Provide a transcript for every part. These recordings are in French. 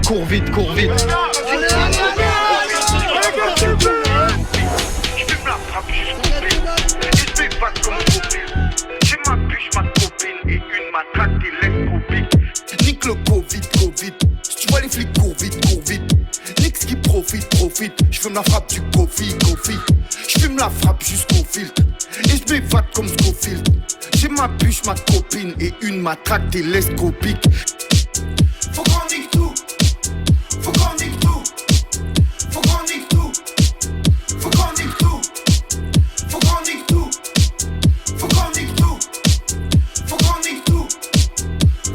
Cours vite, cours vite. Nique le Covid. Si tu vois les flics, cours vite. Nique ce qui profite. Je fume la frappe du Kofi. Je fume la frappe jusqu'au filtre. Et je m'évade comme Scofield. J'ai ma bûche, ma copine et une matraque télescopique. Faut qu'on nique tout. Faut qu'on nique tout. Faut qu'on nique tout. Faut qu'on nique tout. Faut qu'on nique tout. Faut qu'on nique tout. Faut qu'on nique tout.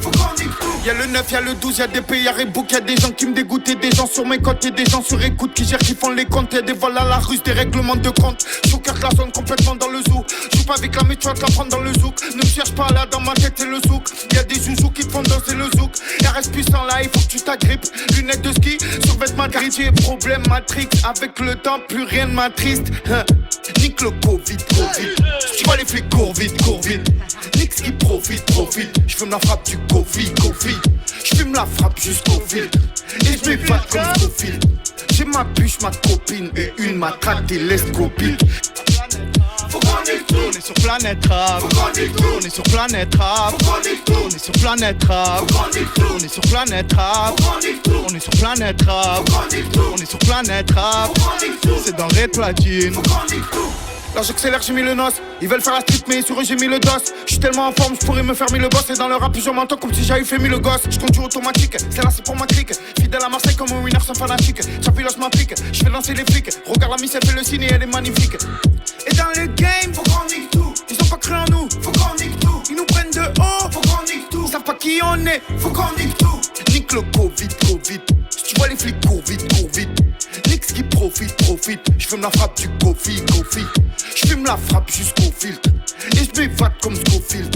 Faut qu'on nique tout. Y'a le 9, y'a le 12, y'a des pays, y'a Rebook, y'a des gens qui me dégoûtent et des gens sur mes côtes et des gens sur écoute qui gèrent, qui font les comptes, y'a des vols à la russe, des règlements de compte. Choker la zone complètement dans le zoo. Joue pas avec la mais tu vas te la prendre dans le zouk. Ne me cherche pas là dans ma tête c'est le zouk. Y'a des zouzous qui te font danser le zouk. Y'a reste puissant là, il faut que tu t'agrippes. Lunettes de ski, survêtement quartier, problème Matrix. Avec le temps, plus rien ne m'attriste. Nique le Covid. Si tu vois les flics, cours vite. Nique ce qui profite. Je fume la frappe du Kofi. Je fume la frappe jusqu'au fil. Et je m'évade comme Scofield. J'ai ma bûche, ma copine et une matraque télescopique. Faut qu'on nique tout. On est sur Planète Rap. Faut qu'on nique tout. On est sur Planète Rap. Faut qu'on nique tout. On est sur Planète Rap. Faut qu'on nique tout. On est sur Planète Rap. Faut qu'on nique tout. On est sur Planète Rap. Faut qu'on nique tout. On est sur Planète Rap. Faut qu'on nique tout. C'est dans Red Platine. Faut qu'on nique tout. Là j'accélère, j'ai mis le noce. Ils veulent faire la street mais sur eux j'ai mis le dos. J'suis tellement en forme, j'pourrais me faire mis le boss. Et dans le rap je m'entends comme si j'avais fait mis le gosse. J'conduis automatique, c'est là c'est pour ma clique. Fidèle à Marseille comme un winner sans fanatique. Chapiloche m'applique, j'fais danser les flics. Regarde la miss elle fait le signe et elle est magnifique. Et dans le game, faut qu'on nique tout. Ils ont pas cru en nous, faut qu'on nique tout. Ils nous prennent de haut, faut qu'on nique tout. Ils savent pas qui on est, faut qu'on nique tout. Nique le Covid. Si tu vois les flics, cours vite. Nique ce qui profite. Je fume la frappe du Kofi. Je fume la frappe jusqu'au filtre. Et je m'évade comme Scofield.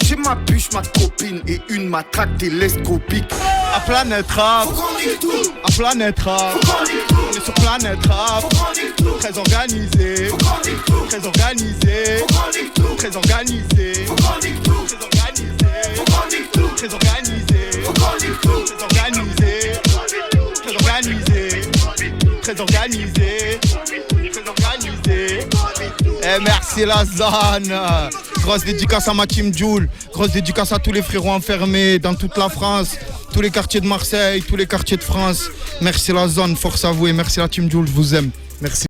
J'ai ma bûche, ma copine et une matraque télescopique. À Planète Rap. Faut qu'on nique tout. À Planète Rap. Faut qu'on nique tout. On est sur Planète Rap. Faut qu'on nique tout. Très organisé. Faut qu'on nique tout. Très organisé. Faut qu'on nique tout. Très organisé. Faut qu'on nique tout. Très organisé. Faut qu'on nique tout. Très organisé. Faut qu'on nique tout. Très organisé. Très organisé. Très organisé. Très organisé. Eh merci la zone. Grosse dédicace à ma team Joule. Grosse dédicace à tous les frérots enfermés dans toute la France. Tous les quartiers de Marseille, tous les quartiers de France. Merci la zone, force à vous et merci la team Joule, je vous aime. Merci.